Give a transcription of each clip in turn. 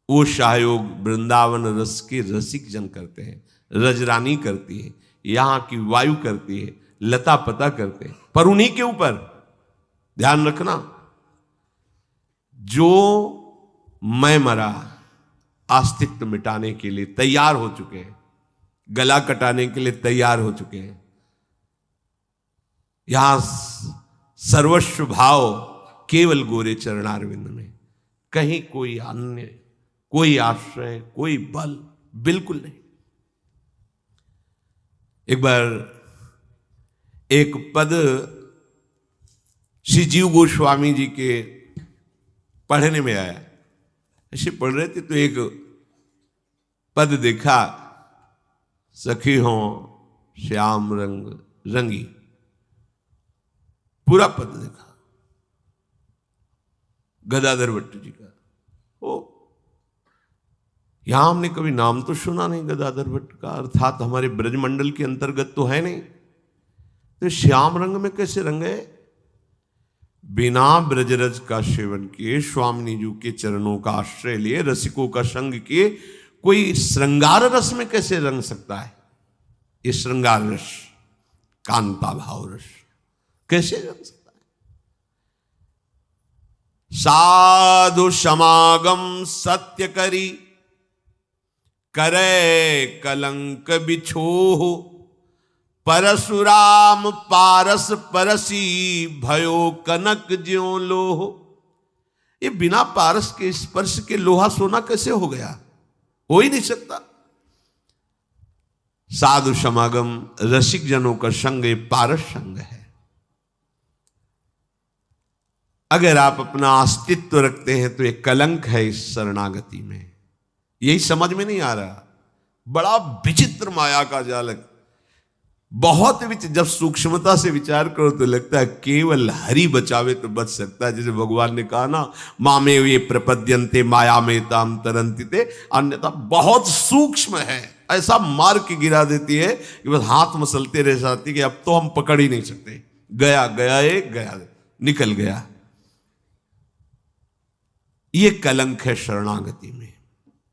वो शाहयोग वृंदावन रस के रसिक जन करते हैं, रजरानी करती है, यहां की वायु करती है, लता पता करते हैं। पर उन्हीं के ऊपर ध्यान रखना, जो मैं मरा अस्तित्व मिटाने के लिए तैयार हो चुके हैं, गला कटाने के लिए तैयार हो चुके हैं। यहां सर्वस्व भाव केवल गोरे चरणारविंद में, कहीं कोई अन्य, कोई आश्रय, कोई बल बिल्कुल नहीं। एक बार एक पद श्री जीव गोस्वामी जी के पढ़ने में आया। ऐसे पढ़ रहे थे तो एक पद देखा, सखी हो श्याम रंग रंगी, पूरा पद देखा गदाधर भट्ट जी का। ओ, यहां हमने कभी नाम तो सुना नहीं गदाधर भट्ट का, अर्थात हमारे ब्रजमंडल के अंतर्गत तो है नहीं, तो श्याम रंग में कैसे रंगे? बिना ब्रजरज का सेवन किए, स्वामिनी जी के चरणों का आश्रय लिए, रसिकों का संग किए, कोई श्रृंगार रस में कैसे रंग सकता है? ये श्रृंगार रस, कांता भाव रस कैसे रंग सकता है? साधु समागम सत्य करी, करे कलंक बिछोह, परशुराम पारस परसी, भयो कनक ज्यों लोह। ये बिना पारस के स्पर्श के लोहा सोना कैसे हो गया? हो ही नहीं सकता। साधु समागम, रसिक जनों का संग, ये पारस संग है। अगर आप अपना अस्तित्व रखते हैं तो ये कलंक है इस शरणागति में। यही समझ में नहीं आ रहा, बड़ा विचित्र माया का जालक। बहुत जब सूक्ष्मता से विचार करो तो लगता है केवल हरि बचावे तो बच सकता है। जैसे भगवान ने कहा ना, मामे ये प्रपद्यन्ते माया में ताम तरंति ते, अन्यथा बहुत सूक्ष्म है, ऐसा मार के गिरा देती है कि बस हाथ मसलते रह जाती कि अब तो हम पकड़ ही नहीं सकते। गया गया, एक गया, निकल गया। ये कलंक है शरणागति में।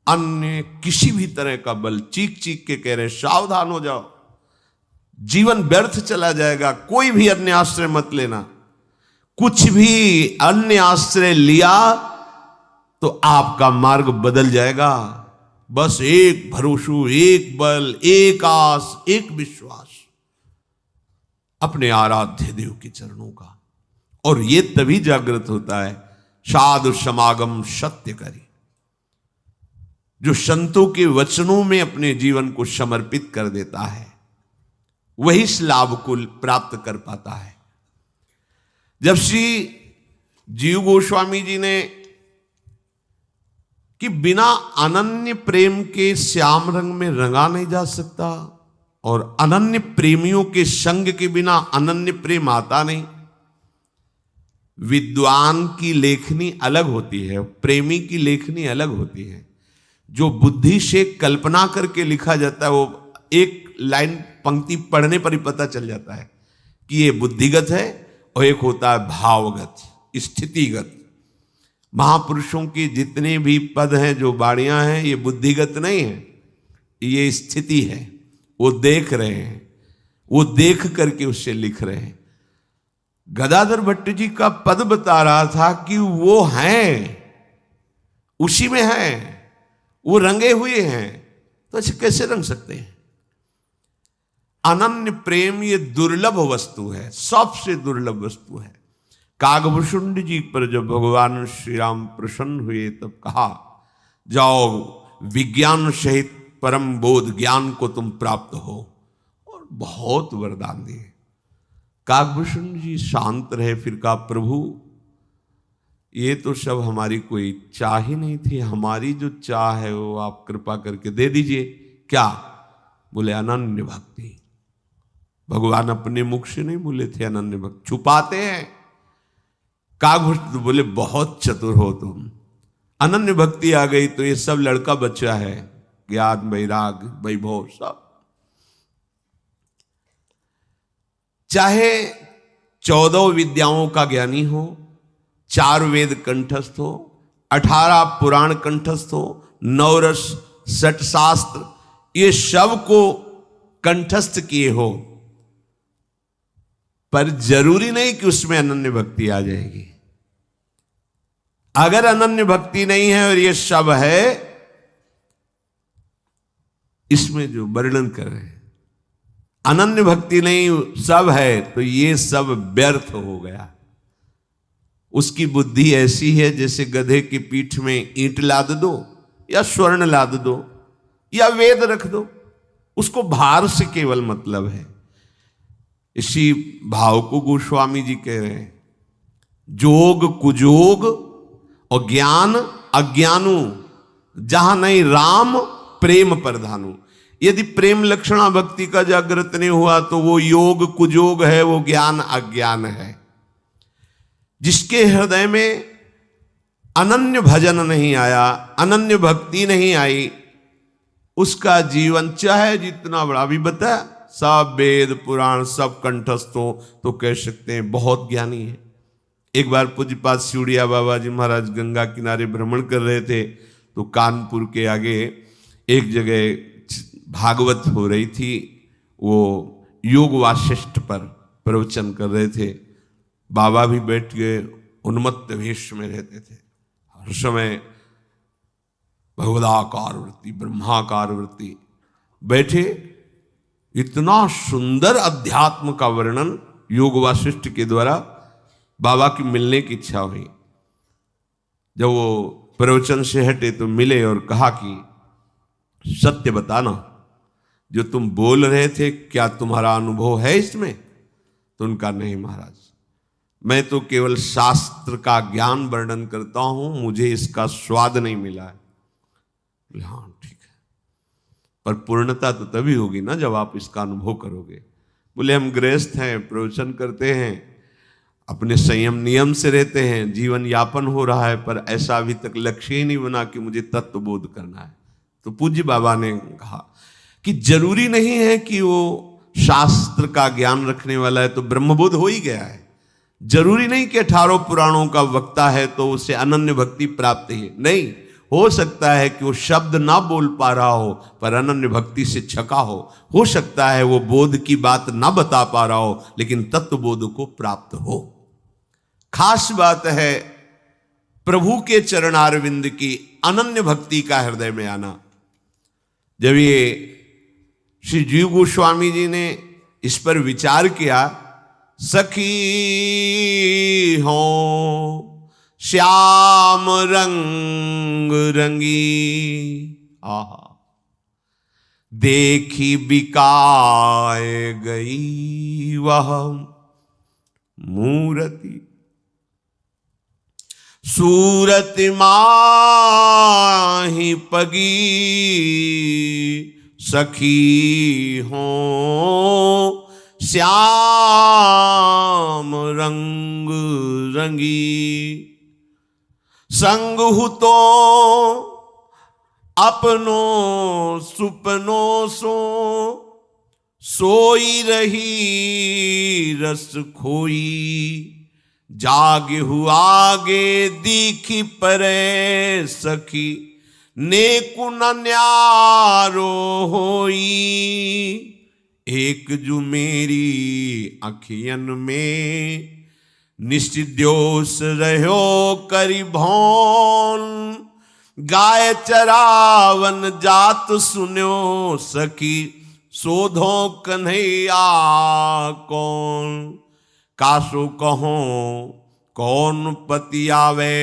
अन्य किसी भी तरह का बल, चीख चीख के कह रहे सावधान हो जाओ, जीवन व्यर्थ चला जाएगा। कोई भी अन्य आश्रय मत लेना। कुछ भी अन्य आश्रय लिया तो आपका मार्ग बदल जाएगा। बस एक भरोसू, एक बल, एक आस, एक विश्वास अपने आराध्य देव के चरणों का। और ये तभी जागृत होता है साधु समागम सत्य करी, जो संतों के वचनों में अपने जीवन को समर्पित कर देता है, वही इस लाभ को प्राप्त कर पाता है। जब श्री जीव गोस्वामी जी ने कि बिना अनन्य प्रेम के श्याम रंग में रंगा नहीं जा सकता, और अनन्य प्रेमियों के संग के बिना अनन्य प्रेम आता नहीं। विद्वान की लेखनी अलग होती है, प्रेमी की लेखनी अलग होती है। जो बुद्धि से कल्पना करके लिखा जाता है, वो एक लाइन पंक्ति पढ़ने पर ही पता चल जाता है कि ये बुद्धिगत है, और एक होता है भावगत, स्थितिगत। महापुरुषों के जितने भी पद हैं, जो बाणियां हैं, ये बुद्धिगत नहीं है, ये स्थिति है। वो देख रहे हैं, वो देख करके उससे लिख रहे हैं। गदाधर भट्ट जी का पद बता रहा था कि वो हैं, उसी में हैं, वो रंगे हुए हैं, तो ऐसे कैसे रंग सकते हैं? अनन्य प्रेम ये दुर्लभ वस्तु है, सबसे दुर्लभ वस्तु है। कागभूषुंड जी पर जब भगवान श्री राम प्रसन्न हुए तब कहा, जाओ विज्ञान सहित परम बोध ज्ञान को तुम प्राप्त हो, और बहुत वरदान दिए। कागभूषुंड जी शांत रहे, फिर कहा, प्रभु ये तो सब हमारी कोई चाह ही नहीं थी, हमारी जो चाह है वो आप कृपा करके दे दीजिए। क्या? बोले अनन्य भक्ति। भगवान अपने मुख से नहीं बोले थे अनन्य भक्ति, छुपाते हैं। कागभूषुंड बोले बहुत चतुर हो तुम, अनन्य भक्ति आ गई तो ये सब लड़का बच्चा है, ज्ञान वैराग वैभव सब। चाहे 14 विद्याओं का ज्ञानी हो, 4 वेद कंठस्थ हो, 18 पुराण कंठस्थ हो, 9 रस, 6 शास्त्र, ये सब को कंठस्थ किए हो, पर जरूरी नहीं कि उसमें अनन्य भक्ति आ जाएगी। अगर अनन्य भक्ति नहीं है और ये सब है, इसमें जो वर्णन कर रहे हैं, अनन्य भक्ति नहीं सब है, तो ये सब व्यर्थ हो गया। उसकी बुद्धि ऐसी है जैसे गधे की पीठ में ईंट लाद दो या स्वर्ण लाद दो या वेद रख दो, उसको भार से केवल मतलब है। इसी भाव को गोस्वामी जी कह रहे हैं, जोग कुजोग और ज्ञान अज्ञानु, जहां नहीं राम प्रेम प्रधानु। यदि प्रेम लक्षणा भक्ति का जागृत नहीं हुआ तो वो योग कुजोग है, वो ज्ञान अज्ञान है। जिसके हृदय में अनन्य भजन नहीं आया, अनन्य भक्ति नहीं आई, उसका जीवन चाहे जितना बड़ा भी बता, सब वेद पुराण सब कंठस्थ हो तो कह सकते हैं बहुत ज्ञानी है। एक बार पूज्यपाद सिउड़िया बाबा जी महाराज गंगा किनारे भ्रमण कर रहे थे, तो कानपुर के आगे एक जगह भागवत हो रही थी, वो योग वासिष्ठ पर प्रवचन कर रहे थे। बाबा भी बैठ गए, उन्मत्त वेश में रहते थे। हर समय भगवदाकार वृत्ति, ब्रह्माकार वृत्ति, बैठे। इतना सुंदर अध्यात्म का वर्णन योग वासिष्ठ के द्वारा बाबा की मिलने की इच्छा हुई। जब वो प्रवचन से हटे तो मिले और कहा कि सत्य बताना, जो तुम बोल रहे थे क्या तुम्हारा अनुभव है इसमें? तो उनका नहीं महाराज, मैं तो केवल शास्त्र का ज्ञान वर्णन करता हूं, मुझे इसका स्वाद नहीं मिला है। हाँ ठीक है, पर पूर्णता तो तभी होगी ना जब आप इसका अनुभव करोगे। बोले हम गृहस्थ हैं, प्रवचन करते हैं, अपने संयम नियम से रहते हैं, जीवन यापन हो रहा है, पर ऐसा अभी तक लक्ष्य ही नहीं बना कि मुझे तत्वबोध करना है। तो पूज्य बाबा ने कहा कि जरूरी नहीं है कि वो शास्त्र का ज्ञान रखने वाला है तो ब्रह्मबोध हो ही गया है। जरूरी नहीं कि 18 पुराणों का वक्ता है तो उसे अनन्य भक्ति प्राप्त है, नहीं। हो सकता है कि वो शब्द ना बोल पा रहा हो पर अनन्य भक्ति से छका हो सकता है वो बोध की बात ना बता पा रहा हो लेकिन तत्वबोध को प्राप्त हो। खास बात है प्रभु के चरणारविंद की अनन्य भक्ति का हृदय में आना। जब ये श्री जीव गोस्वामी जी ने इस पर विचार किया, सखी हो श्याम रंग रंगी, आहा देखी बिकाए गई वह मूर्ति, सूरत माही पगी सखी हो श्याम रंग रंगी, संग हु तो अपनों सुपनों सो सोई रही रस खोई, जागे हुआ आगे दीखी परे सखी नेकु न न्यारो होई, एक जो मेरी अखियन में निश्चिद्योस रहो करी भौन, गाय चरावन जात सुन्यो सखी सोधो कन्हैया कौन, कासो कहो कौन पति आवे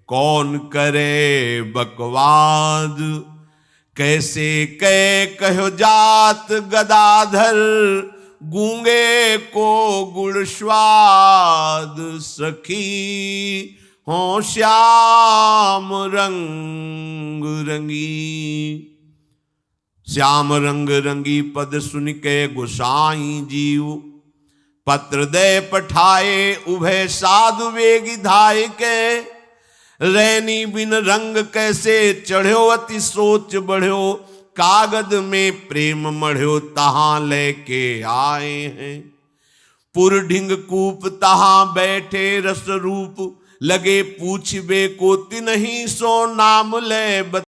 कौन करे बकवाद, कैसे कहो जात गदाधर गूंगे को गुड़ स्वाद, सखी हो श्याम रंग रंगी। श्याम रंग रंगी पद सुन के गोसाई जीव, पत्र दे पठाए उभय साधु वेगी धाय के, रैनी बिन रंग कैसे चढ़्यो अति सोच बढ़्यो, कागद में प्रेम मढ़्यो तहां लेके आए हैं, पुर ढिंग कूप तहां बैठे रस रूप लगे पूछबे को तिन्हि सो नाम ले